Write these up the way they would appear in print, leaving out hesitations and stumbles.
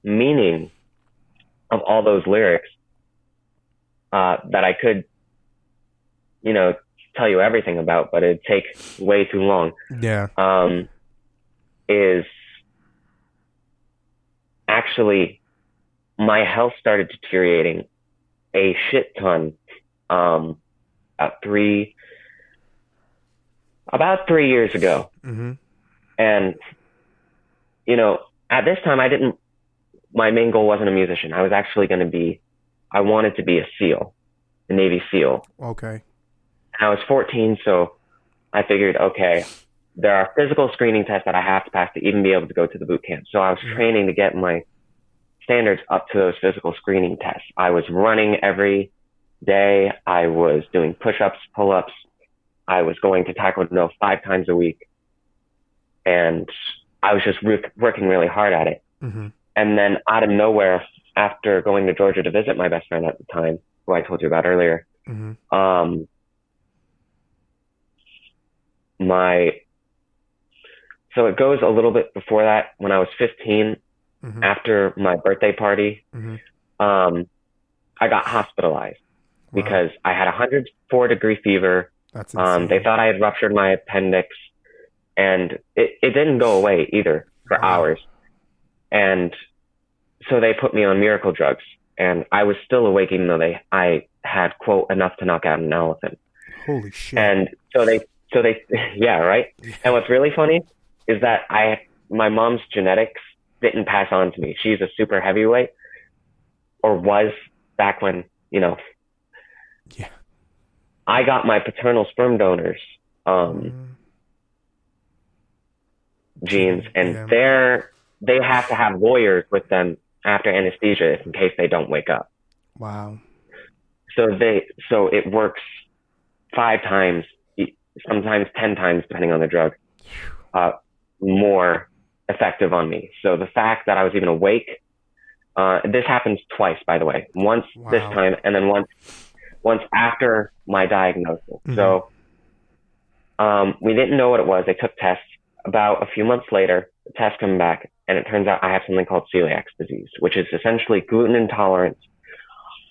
meaning of all those lyrics that I could, you know, tell you everything about, but it'd take way too long. Yeah. Is actually my health started deteriorating a shit ton about about 3 years ago. Mm-hmm. And, you know, at this time, my main goal wasn't a musician. I wanted to be a SEAL, a Navy SEAL. Okay. And I was 14, so I figured, okay, there are physical screening tests that I have to pass to even be able to go to the boot camp. So I was Mm-hmm. training to get my standards up to those physical screening tests. I was running every day. I was doing push-ups, pull-ups. I was going to Taekwondo 5 times a week. And I was just working really hard at it. Mm-hmm. And then out of nowhere, after going to Georgia to visit my best friend at the time, who I told you about earlier, Mm-hmm. my so it goes a little bit before that. When I was 15, Mm-hmm. after my birthday party, Mm-hmm. I got hospitalized Wow. because I had a 104-degree fever. That's They insane. thought I had ruptured my appendix, and it didn't go away either for Wow. hours. And so they put me on miracle drugs, and I was still awake even though I had, quote, enough to knock out an elephant. Holy shit. And so they, yeah, right. Yeah. And what's really funny is that my mom's genetics didn't pass on to me. She's a super heavyweight, or was back when, Yeah. I got my paternal sperm donors, Mm. genes, and Yeah. they have to have lawyers with them after anesthesia in case they don't wake up. Wow. So it works 5 times, sometimes 10 times, depending on the drug, more effective on me. So the fact that I was even awake, this happens twice, by the way. Once this Wow. time, and then once after my diagnosis. Mm-hmm. So we didn't know what it was. They took tests. About a few months later, the tests come back, and it turns out I have something called celiac disease, which is essentially gluten intolerance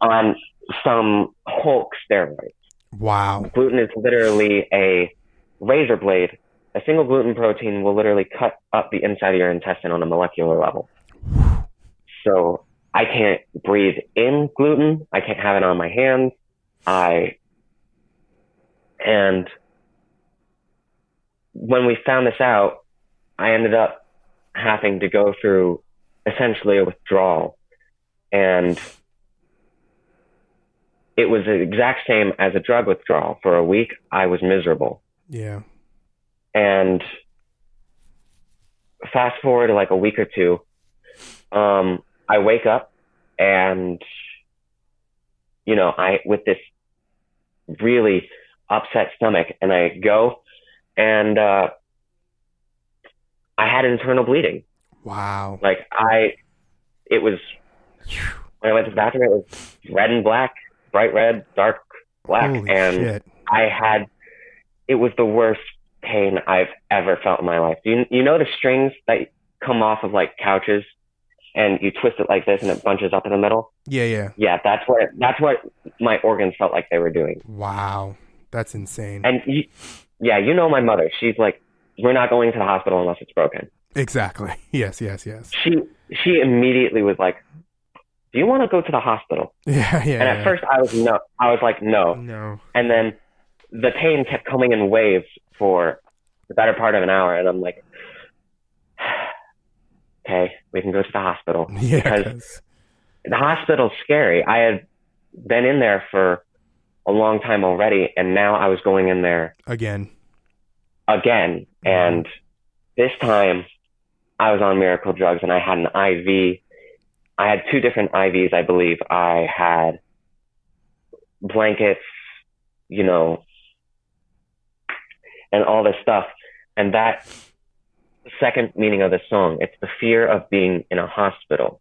on some Hulk steroids. Wow. Gluten is literally a razor blade. A single gluten protein will literally cut up the inside of your intestine on a molecular level. So I can't breathe in gluten. I can't have it on my hands. And when we found this out, I ended up having to go through essentially a withdrawal. And it was the exact same as a drug withdrawal. For a week, I was miserable. Yeah. And fast forward to like a week or two, I wake up and, with this really upset stomach, and I go and I had internal bleeding. Wow. Like it was, when I went to the bathroom, it was red and black, bright red, dark black. Holy and shit. it was the worst pain I've ever felt in my life. You know the strings that come off of like couches and you twist it like this and it bunches up in the middle? Yeah, yeah. Yeah, that's what my organs felt like they were doing. Wow. That's insane. And my mother, she's like, we're not going to the hospital unless it's broken. Exactly. Yes, yes, yes. She immediately was like, do you want to go to the hospital? Yeah, yeah. And at first I was like, no. No. And then the pain kept coming in waves for the better part of an hour. And I'm like, okay, we can go to the hospital. Yeah, because the hospital's scary. I had been in there for a long time already, and now I was going in there again. And this time I was on miracle drugs, and I had an IV. I had 2 different IVs, I believe. I had blankets, and all this stuff. And that second meaning of the song, it's the fear of being in a hospital.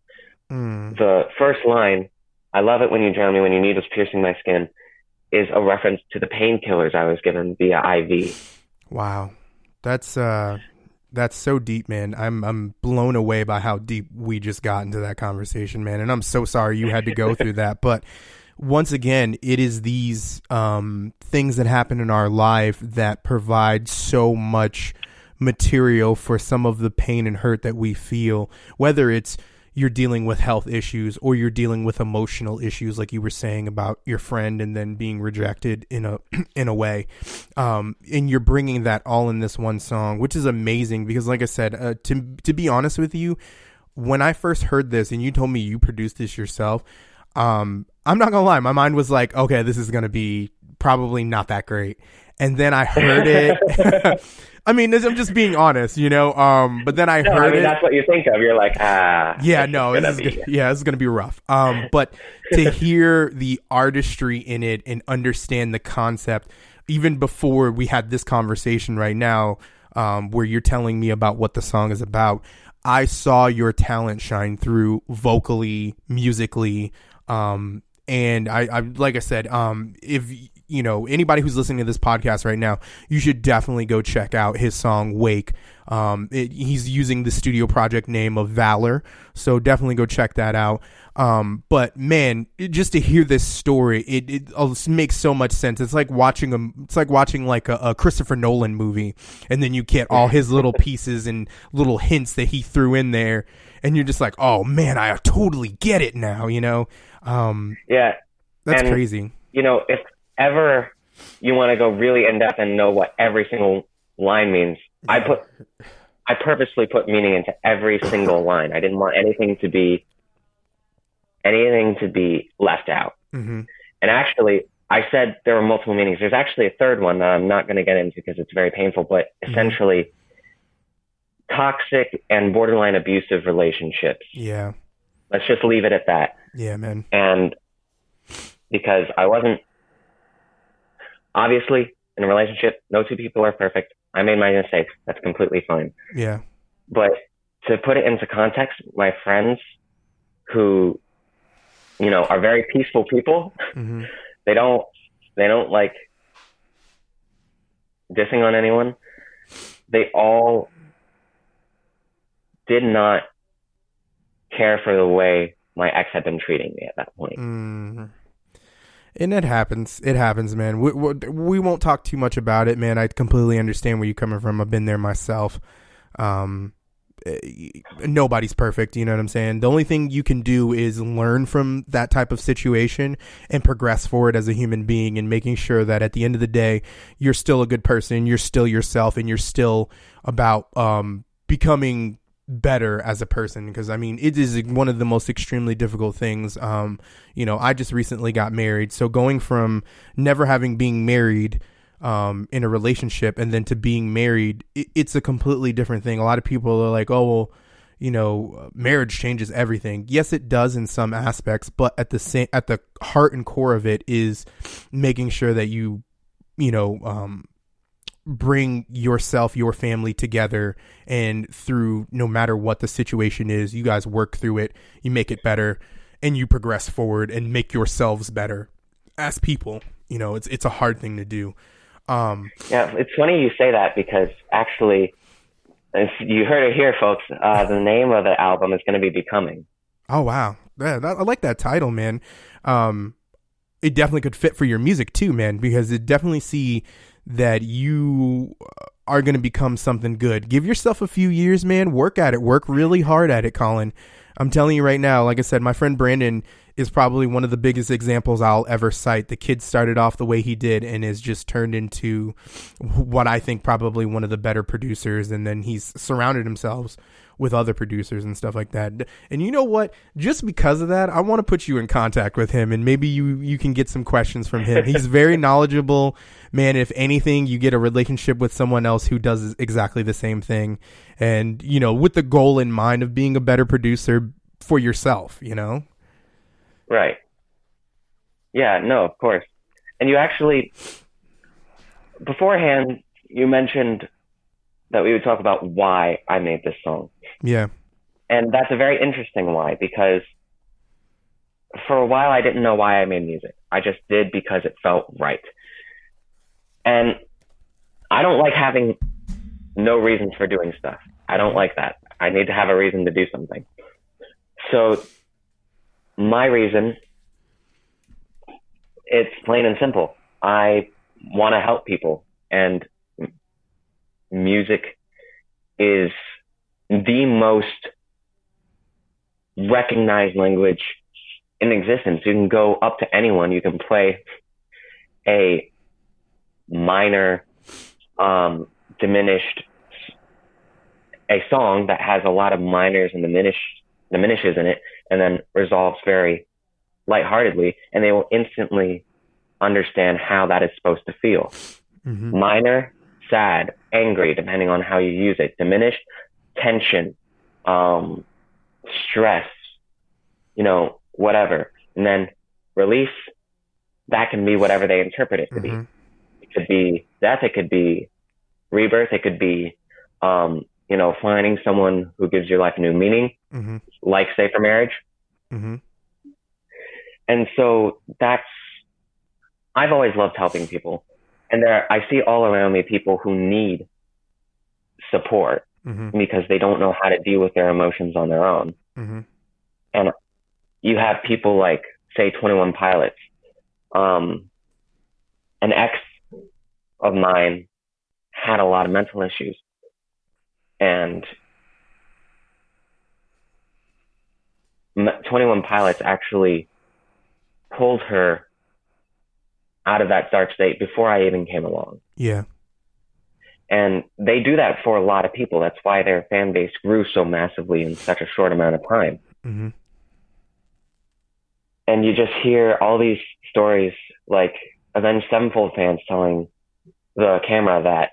The first line, I love it when you drown me, when your needles piercing my skin, is a reference to the painkillers I was given via IV. Wow. That's That's so deep, man. I'm blown away by how deep we just got into that conversation, man. And I'm so sorry you had to go through that. But once again, it is these things that happen in our life that provide so much material for some of the pain and hurt that we feel, whether it's you're dealing with health issues or you're dealing with emotional issues, like you were saying about your friend and then being rejected in a way. And you're bringing that all in this one song, which is amazing because, like I said, to be honest with you, when I first heard this and you told me you produced this yourself, I'm not gonna lie, my mind was like, okay, this is gonna be probably not that great. And then I heard it. I mean, I'm just being honest, you know. But then I heard it. That's what you think of. You're like, yeah, no, this is gonna be rough. But to hear the artistry in it and understand the concept, even before we had this conversation right now, where you're telling me about what the song is about, I saw your talent shine through vocally, musically, and I like I said, if you know, anybody who's listening to this podcast right now, you should definitely go check out his song Wake. He's using the studio project name of Valor, so definitely go check that out. But man, just to hear this story, it makes so much sense. It's like watching a Christopher Nolan movie, and then you get all his little pieces and little hints that he threw in there, and you're just like, oh man, I totally get it now, you know? Yeah. That's crazy. You know, if ever you want to go really in depth and know what every single line means, yeah. I purposely put meaning into every single line. I didn't want anything to be left out. Mm-hmm. And actually, I said there were multiple meanings. There's actually a third one that I'm not going to get into because it's very painful, but essentially toxic and borderline abusive relationships. Yeah. Let's just leave it at that. Yeah, man. And because I wasn't, obviously, in a relationship, no two people are perfect. I made my mistakes. That's completely fine. Yeah. But to put it into context, my friends who, you know, are very peaceful people, mm-hmm. they don't like dissing on anyone. They all did not care for the way my ex had been treating me at that point. Mm-hmm. And it happens. It happens, man. We won't talk too much about it, man. I completely understand where you're coming from. I've been there myself. Nobody's perfect, you know what I'm saying? The only thing you can do is learn from that type of situation and progress forward as a human being, and making sure that at the end of the day, you're still a good person, you're still yourself, and you're still about becoming better as a person. Because I mean, it is one of the most extremely difficult things. You know, I just recently got married, so going from never having been married in a relationship and then to being married, it's a completely different thing. A lot of people are like, oh well, you know, marriage changes everything. Yes, it does in some aspects, but at the heart and core of it is making sure that you know, bring yourself, your family together, and through no matter what the situation is, you guys work through it, you make it better, and you progress forward and make yourselves better as people. You know, it's a hard thing to do. Yeah, it's funny you say that, because actually, if you heard it here, folks, the name of the album is going to be Becoming. Oh, wow. Yeah, I like that title, man. It definitely could fit for your music too, man, because it definitely see that you are going to become something good. Give yourself a few years, man. Work at it. Work really hard at it, Colin. I'm telling you right now, like I said, my friend Brandon is probably one of the biggest examples I'll ever cite. The kid started off the way he did and has just turned into what I think probably one of the better producers. And then he's surrounded himself with other producers and stuff like that. And you know what? Just because of that, I want to put you in contact with him, and maybe you can get some questions from him. He's very knowledgeable, man. If anything, you get a relationship with someone else who does exactly the same thing, and, you know, with the goal in mind of being a better producer for yourself, you know? Right. Yeah, no, of course. And you actually, beforehand, you mentioned that we would talk about why I made this song. Yeah. And that's a very interesting why, because for a while I didn't know why I made music. I just did because it felt right. And I don't like having no reasons for doing stuff. I don't like that. I need to have a reason to do something. So my reason, it's plain and simple. I want to help people, and music is the most recognized language in existence. You can go up to anyone. You can play a minor, diminished, a song that has a lot of minors and diminishes in it, and then resolves very lightheartedly, and they will instantly understand how that is supposed to feel. Mm-hmm. Minor, sad, angry, depending on how you use it. Diminished, tension, stress, whatever. And then release, that can be whatever they interpret it to be. It could be death, it could be rebirth, it could be, finding someone who gives your life a new meaning, like safer marriage. And so I've always loved helping people. And I see all around me people who need support because they don't know how to deal with their emotions on their own. And you have people like, say, 21 Pilots. An ex of mine had a lot of mental issues. And 21 Pilots actually pulled her out of that dark state before I even came along. Yeah. And they do that for a lot of people. That's why their fan base grew so massively in such a short amount of time. And you just hear all these stories, like Avenged Sevenfold fans telling the camera that,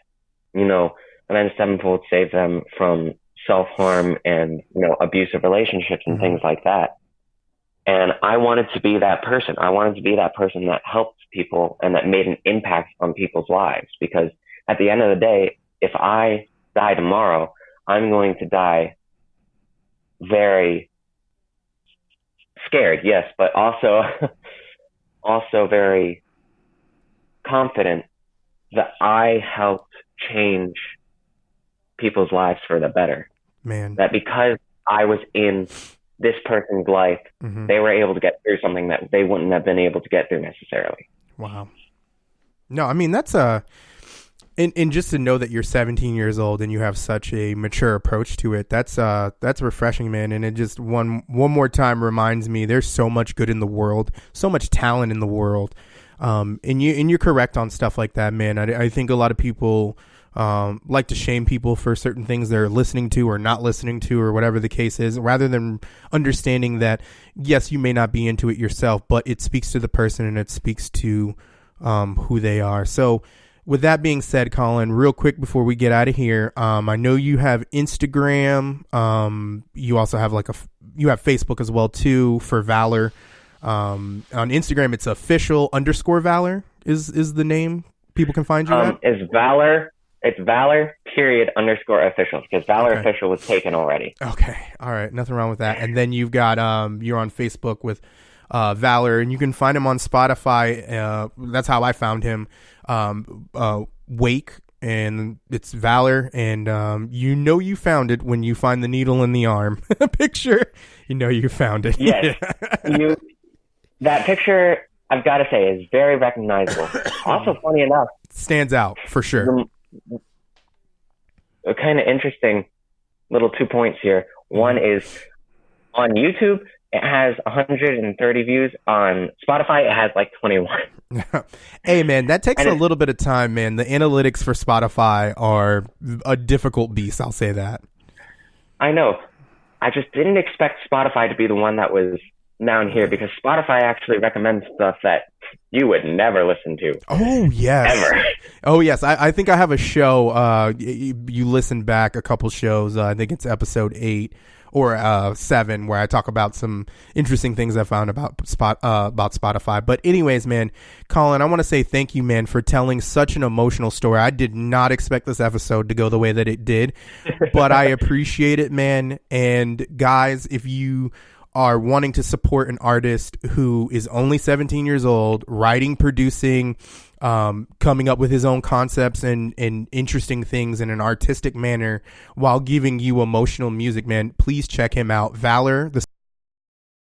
Avenged Sevenfold saved them from self-harm and, abusive relationships and things like that. And I wanted to be that person. I wanted to be that person that helped people and that made an impact on people's lives. Because at the end of the day, if I die tomorrow, I'm going to die very scared, yes, but also very confident that I helped change people's lives for the better. Man. That because I was in this person's life, they were able to get through something that they wouldn't have been able to get through necessarily. Wow. No, I mean, that's and just to know that you're 17 years old and you have such a mature approach to it, that's refreshing, man. And it just one more time reminds me there's so much good in the world, so much talent in the world. And you're correct on stuff like that, man. I think a lot of people like to shame people for certain things they're listening to or not listening to or whatever the case is, rather than understanding that, yes, you may not be into it yourself, but it speaks to the person and it speaks to who they are. So with that being said, Colin, real quick before we get out of here, I know you have Instagram. You also have you have Facebook as well too for Valor. On Instagram, it's official_Valor is the name people can find you at. It's Valor. It's Valor_official because Valor official was taken already. Okay. All right. Nothing wrong with that. And then you've got, you're on Facebook with Valor, and you can find him on Spotify. That's how I found him. Wake, and it's Valor. And you found it when you find the needle in the arm picture. You found it. Yes. That picture, I've got to say, is very recognizable. Also, funny enough, stands out for sure. A kind of interesting little 2 points here. One is on YouTube, it has 130 views. On Spotify, it has 21. Hey, man, that takes a little bit of time, man. The analytics for Spotify are a difficult beast. I'll say that. I know. I just didn't expect Spotify to be the one that was down here, because Spotify actually recommends stuff that you would never listen to. Oh, yes. Ever. Oh, yes. I think I have a show. You listen back a couple shows. I think it's episode 8 or 7, where I talk about some interesting things I found about Spotify. But anyways, man, Colin, I want to say thank you, man, for telling such an emotional story. I did not expect this episode to go the way that it did, but I appreciate it, man. And guys, if you are wanting to support an artist who is only 17 years old, writing, producing, coming up with his own concepts and interesting things in an artistic manner while giving you emotional music, man, please check him out. Valor, the